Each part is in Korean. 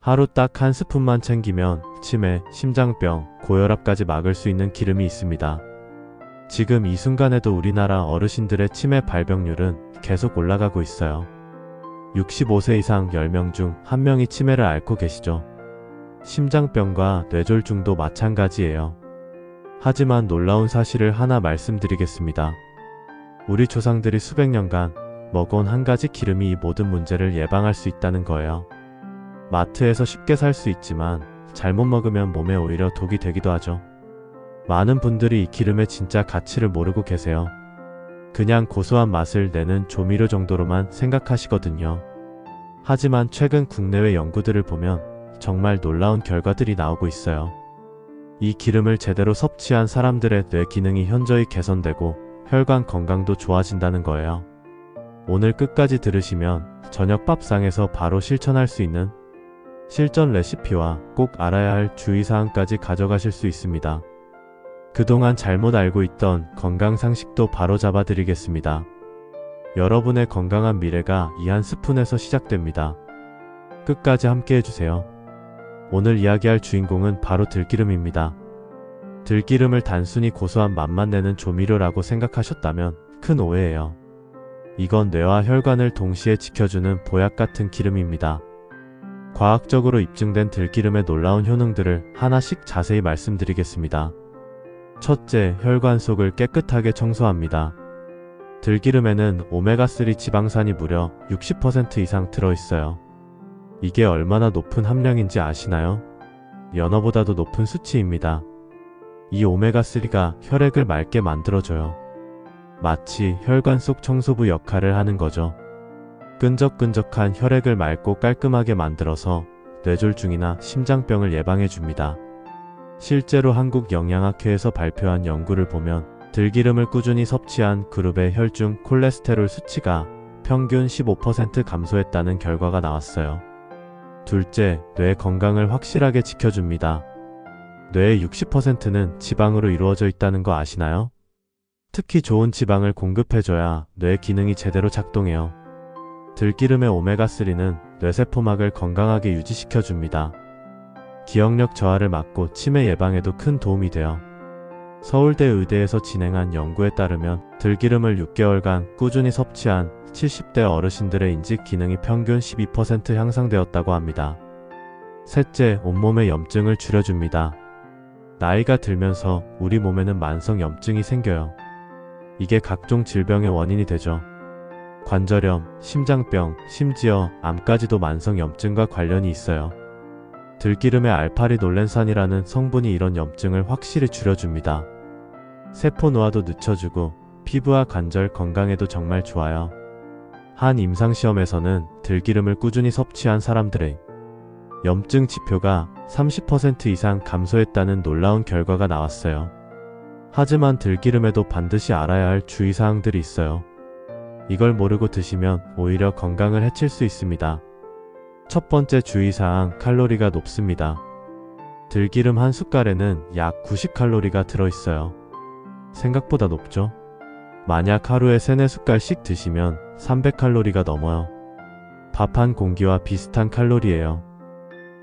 하루 딱 한 스푼만 챙기면 치매, 심장병, 고혈압까지 막을 수 있는 기름이 있습니다. 지금 이 순간에도 우리나라 어르신들의 치매 발병률은 계속 올라가고 있어요. 65세 이상 10명 중 1명이 치매를 앓고 계시죠. 심장병과 뇌졸중도 마찬가지예요. 하지만 놀라운 사실을 하나 말씀드리겠습니다. 우리 조상들이 수백 년간 먹어온 한 가지 기름이 이 모든 문제를 예방할 수 있다는 거예요. 마트에서 쉽게 살 수 있지만 잘못 먹으면 몸에 오히려 독이 되기도 하죠. 많은 분들이 이 기름의 진짜 가치를 모르고 계세요. 그냥 고소한 맛을 내는 조미료 정도로만 생각하시거든요. 하지만 최근 국내외 연구들을 보면 정말 놀라운 결과들이 나오고 있어요. 이 기름을 제대로 섭취한 사람들의 뇌 기능이 현저히 개선되고 혈관 건강도 좋아진다는 거예요. 오늘 끝까지 들으시면 저녁 밥상에서 바로 실천할 수 있는 실전 레시피와 꼭 알아야 할 주의사항까지 가져가실 수 있습니다. 그동안 잘못 알고 있던 건강 상식도 바로 잡아드리겠습니다. 여러분의 건강한 미래가 이 한 스푼에서 시작됩니다. 끝까지 함께 해주세요. 오늘 이야기할 주인공은 바로 들기름입니다. 들기름을 단순히 고소한 맛만 내는 조미료라고 생각하셨다면 큰 오해예요. 이건 뇌와 혈관을 동시에 지켜주는 보약 같은 기름입니다. 과학적으로 입증된 들기름의 놀라운 효능들을 하나씩 자세히 말씀드리겠습니다. 첫째, 혈관 속을 깨끗하게 청소합니다. 들기름에는 오메가3 지방산이 무려 60% 이상 들어있어요. 이게 얼마나 높은 함량인지 아시나요? 연어보다도 높은 수치입니다. 이 오메가3가 혈액을 맑게 만들어줘요. 마치 혈관 속 청소부 역할을 하는 거죠. 끈적끈적한 혈액을 맑고 깔끔하게 만들어서 뇌졸중이나 심장병을 예방해줍니다. 실제로 한국영양학회에서 발표한 연구를 보면 들기름을 꾸준히 섭취한 그룹의 혈중 콜레스테롤 수치가 평균 15% 감소했다는 결과가 나왔어요. 둘째, 뇌 건강을 확실하게 지켜줍니다. 뇌의 60%는 지방으로 이루어져 있다는 거 아시나요? 특히 좋은 지방을 공급해줘야 뇌 기능이 제대로 작동해요. 들기름의 오메가3는 뇌세포막을 건강하게 유지시켜줍니다. 기억력 저하를 막고 치매 예방에도 큰 도움이 돼요. 서울대 의대에서 진행한 연구에 따르면 들기름을 6개월간 꾸준히 섭취한 70대 어르신들의 인지 기능이 평균 12% 향상되었다고 합니다. 셋째, 온몸의 염증을 줄여줍니다. 나이가 들면서 우리 몸에는 만성 염증이 생겨요. 이게 각종 질병의 원인이 되죠. 관절염, 심장병, 심지어 암까지도 만성 염증과 관련이 있어요. 들기름의 알파리놀렌산이라는 성분이 이런 염증을 확실히 줄여줍니다. 세포 노화도 늦춰주고 피부와 관절 건강에도 정말 좋아요. 한 임상시험에서는 들기름을 꾸준히 섭취한 사람들의 염증 지표가 30% 이상 감소했다는 놀라운 결과가 나왔어요. 하지만 들기름에도 반드시 알아야 할 주의사항들이 있어요. 이걸 모르고 드시면 오히려 건강을 해칠 수 있습니다. 첫 번째 주의사항, 칼로리가 높습니다. 들기름 한 숟갈에는 약 90칼로리가 들어있어요. 생각보다 높죠? 만약 하루에 3-4숟갈씩 드시면 300칼로리가 넘어요. 밥 한 공기와 비슷한 칼로리예요.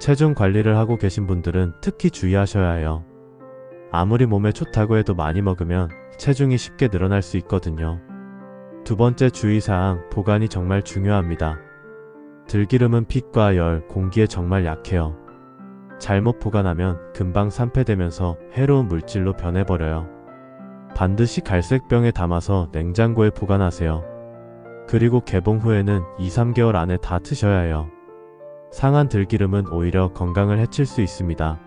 체중 관리를 하고 계신 분들은 특히 주의하셔야 해요. 아무리 몸에 좋다고 해도 많이 먹으면 체중이 쉽게 늘어날 수 있거든요. 두 번째 주의사항, 보관이 정말 중요합니다. 들기름은 빛과 열, 공기에 정말 약해요. 잘못 보관하면 금방 산패되면서 해로운 물질로 변해버려요. 반드시 갈색병에 담아서 냉장고에 보관하세요. 그리고 개봉 후에는 2-3개월 안에 다 드셔야 해요. 상한 들기름은 오히려 건강을 해칠 수 있습니다.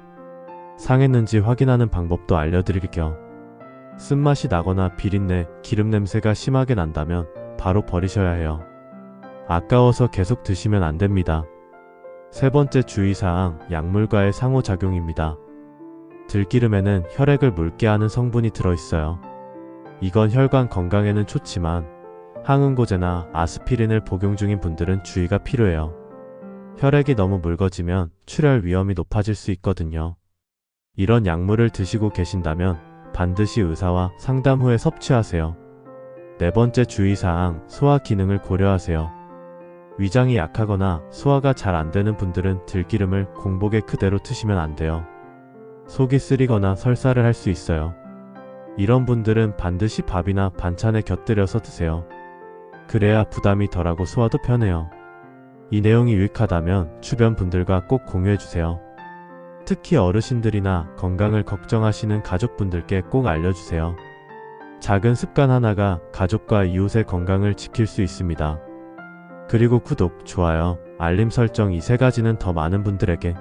상했는지 확인하는 방법도 알려드릴게요. 쓴맛이 나거나 비린내, 기름 냄새가 심하게 난다면 바로 버리셔야 해요. 아까워서 계속 드시면 안 됩니다. 세 번째 주의사항, 약물과의 상호작용입니다. 들기름에는 혈액을 묽게 하는 성분이 들어있어요. 이건 혈관 건강에는 좋지만 항응고제나 아스피린을 복용 중인 분들은 주의가 필요해요. 혈액이 너무 묽어지면 출혈 위험이 높아질 수 있거든요. 이런 약물을 드시고 계신다면 반드시 의사와 상담 후에 섭취하세요. 네 번째 주의사항, 소화 기능을 고려하세요. 위장이 약하거나 소화가 잘 안 되는 분들은 들기름을 공복에 그대로 드시면 안 돼요. 속이 쓰리거나 설사를 할 수 있어요. 이런 분들은 반드시 밥이나 반찬에 곁들여서 드세요. 그래야 부담이 덜하고 소화도 편해요. 이 내용이 유익하다면 주변 분들과 꼭 공유해주세요. 특히 어르신들이나 건강을 걱정하시는 가족분들께 꼭 알려주세요. 작은 습관 하나가 가족과 이웃의 건강을 지킬 수 있습니다. 그리고 구독, 좋아요, 알림 설정 이 세 가지는 더 많은 분들에게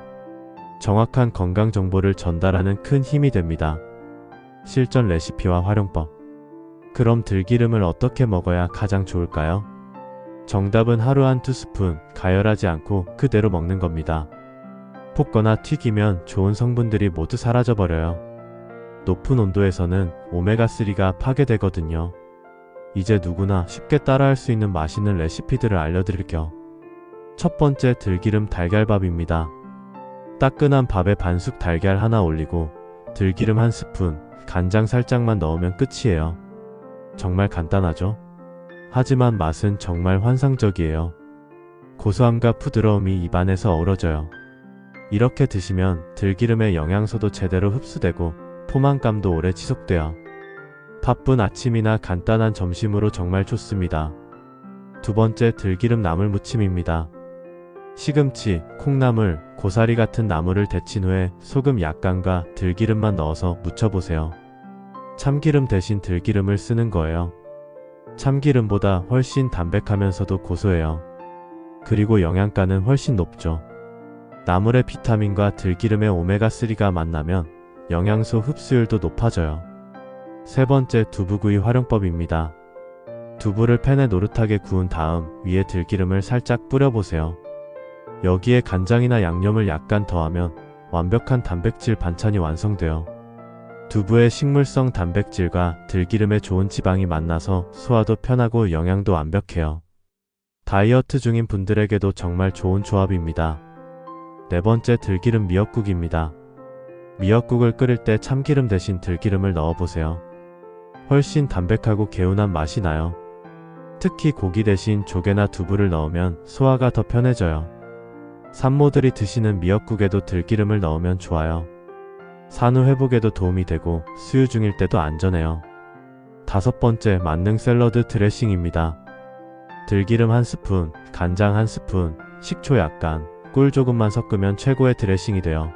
정확한 건강 정보를 전달하는 큰 힘이 됩니다. 실전 레시피와 활용법. 그럼 들기름을 어떻게 먹어야 가장 좋을까요? 정답은 하루 1~2스푼 가열하지 않고 그대로 먹는 겁니다. 볶거나 튀기면 좋은 성분들이 모두 사라져버려요. 높은 온도에서는 오메가3가 파괴되거든요. 이제 누구나 쉽게 따라할 수 있는 맛있는 레시피들을 알려드릴게요. 첫 번째, 들기름 달걀밥입니다. 따끈한 밥에 반숙 달걀 하나 올리고 들기름 1스푼, 간장 살짝만 넣으면 끝이에요. 정말 간단하죠? 하지만 맛은 정말 환상적이에요. 고소함과 부드러움이 입안에서 어우러져요. 이렇게 드시면 들기름의 영양소도 제대로 흡수되고 포만감도 오래 지속돼요. 바쁜 아침이나 간단한 점심으로 정말 좋습니다. 두 번째, 들기름 나물 무침입니다. 시금치, 콩나물, 고사리 같은 나물을 데친 후에 소금 약간과 들기름만 넣어서 무쳐보세요. 참기름 대신 들기름을 쓰는 거예요. 참기름보다 훨씬 담백하면서도 고소해요. 그리고 영양가는 훨씬 높죠. 나물의 비타민과 들기름의 오메가3가 만나면 영양소 흡수율도 높아져요. 세 번째, 두부구이 활용법입니다. 두부를 팬에 노릇하게 구운 다음 위에 들기름을 살짝 뿌려보세요. 여기에 간장이나 양념을 약간 더하면 완벽한 단백질 반찬이 완성돼요. 두부의 식물성 단백질과 들기름의 좋은 지방이 만나서 소화도 편하고 영양도 완벽해요. 다이어트 중인 분들에게도 정말 좋은 조합입니다. 네 번째, 들기름 미역국입니다. 미역국을 끓일 때 참기름 대신 들기름을 넣어보세요. 훨씬 담백하고 개운한 맛이 나요. 특히 고기 대신 조개나 두부를 넣으면 소화가 더 편해져요. 산모들이 드시는 미역국에도 들기름을 넣으면 좋아요. 산후 회복에도 도움이 되고 수유 중일 때도 안전해요. 다섯 번째, 만능 샐러드 드레싱입니다. 들기름 1스푼, 간장 1스푼, 식초 약간, 꿀 조금만 섞으면 최고의 드레싱이 돼요.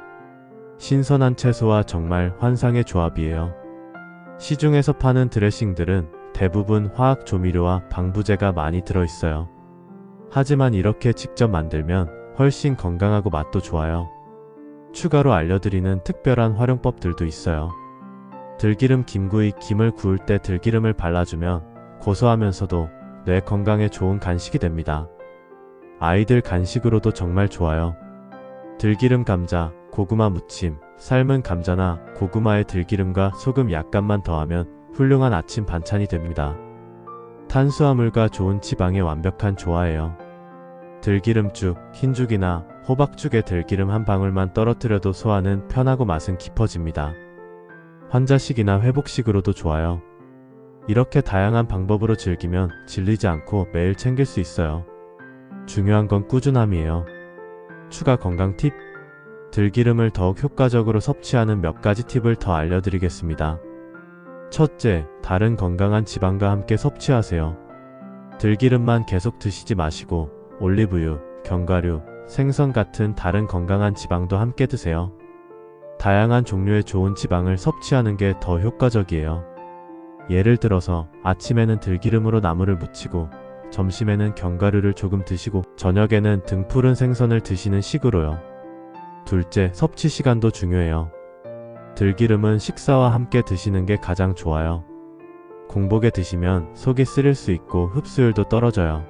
신선한 채소와 정말 환상의 조합이에요. 시중에서 파는 드레싱들은 대부분 화학 조미료와 방부제가 많이 들어있어요. 하지만 이렇게 직접 만들면 훨씬 건강하고 맛도 좋아요. 추가로 알려드리는 특별한 활용법들도 있어요. 들기름 김구이, 김을 구울 때 들기름을 발라주면 고소하면서도 뇌 건강에 좋은 간식이 됩니다. 아이들 간식으로도 정말 좋아요. 들기름 감자, 고구마 무침, 삶은 감자나 고구마에 들기름과 소금 약간만 더하면 훌륭한 아침 반찬이 됩니다. 탄수화물과 좋은 지방의 완벽한 조화예요. 들기름죽, 흰죽이나 호박죽에 들기름 한 방울만 떨어뜨려도 소화는 편하고 맛은 깊어집니다. 환자식이나 회복식으로도 좋아요. 이렇게 다양한 방법으로 즐기면 질리지 않고 매일 챙길 수 있어요. 중요한 건 꾸준함이에요. 추가 건강 팁. 들기름을 더욱 효과적으로 섭취하는 몇 가지 팁을 더 알려드리겠습니다. 첫째, 다른 건강한 지방과 함께 섭취하세요. 들기름만 계속 드시지 마시고 올리브유, 견과류, 생선 같은 다른 건강한 지방도 함께 드세요. 다양한 종류의 좋은 지방을 섭취하는 게 더 효과적이에요. 예를 들어서 아침에는 들기름으로 나물을 무치고 점심에는 견과류를 조금 드시고 저녁에는 등푸른 생선을 드시는 식으로요. 둘째, 섭취 시간도 중요해요. 들기름은 식사와 함께 드시는 게 가장 좋아요. 공복에 드시면 속이 쓰릴 수 있고 흡수율도 떨어져요.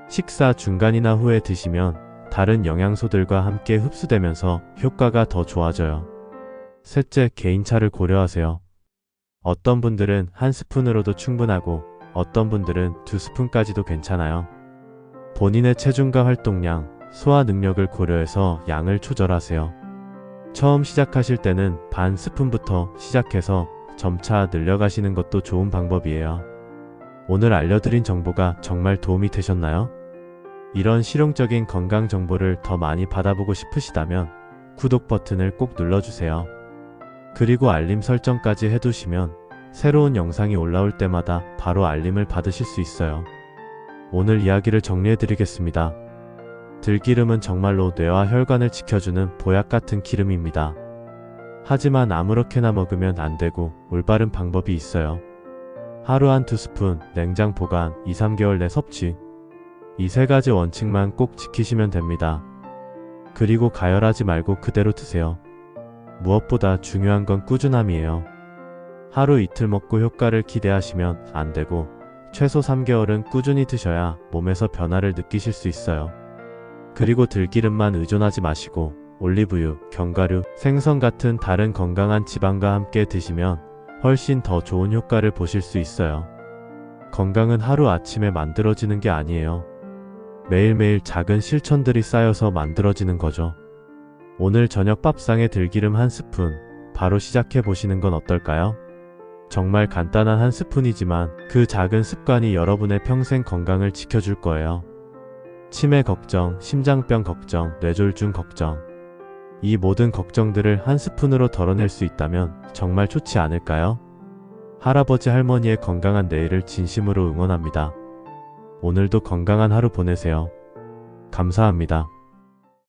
식사 중간이나 후에 드시면 다른 영양소들과 함께 흡수되면서 효과가 더 좋아져요. 셋째, 개인차를 고려하세요. 어떤 분들은 1스푼으로도 충분하고 어떤 분들은 2스푼까지도 괜찮아요. 본인의 체중과 활동량, 소화 능력을 고려해서 양을 조절하세요. 처음 시작하실 때는 반 스푼부터 시작해서 점차 늘려가시는 것도 좋은 방법이에요. 오늘 알려드린 정보가 정말 도움이 되셨나요? 이런 실용적인 건강 정보를 더 많이 받아보고 싶으시다면 구독 버튼을 꼭 눌러주세요. 그리고 알림 설정까지 해두시면 새로운 영상이 올라올 때마다 바로 알림을 받으실 수 있어요. 오늘 이야기를 정리해드리겠습니다. 들기름은 정말로 뇌와 혈관을 지켜주는 보약 같은 기름입니다. 하지만 아무렇게나 먹으면 안 되고 올바른 방법이 있어요. 하루 한 2스푼, 냉장 보관, 2-3개월 내 섭취. 이 3가지 원칙만 꼭 지키시면 됩니다. 그리고 가열하지 말고 그대로 드세요. 무엇보다 중요한 건 꾸준함이에요. 하루 이틀 먹고 효과를 기대하시면 안 되고 최소 3개월은 꾸준히 드셔야 몸에서 변화를 느끼실 수 있어요. 그리고 들기름만 의존하지 마시고 올리브유, 견과류, 생선 같은 다른 건강한 지방과 함께 드시면 훨씬 더 좋은 효과를 보실 수 있어요. 건강은 하루아침에 만들어지는 게 아니에요. 매일매일 작은 실천들이 쌓여서 만들어지는 거죠. 오늘 저녁 밥상에 들기름 1스푼, 바로 시작해 보시는 건 어떨까요? 정말 간단한 1스푼이지만 그 작은 습관이 여러분의 평생 건강을 지켜줄 거예요. 치매 걱정, 심장병 걱정, 뇌졸중 걱정. 이 모든 걱정들을 1스푼으로 덜어낼 수 있다면 정말 좋지 않을까요? 할아버지 할머니의 건강한 내일을 진심으로 응원합니다. 오늘도 건강한 하루 보내세요. 감사합니다.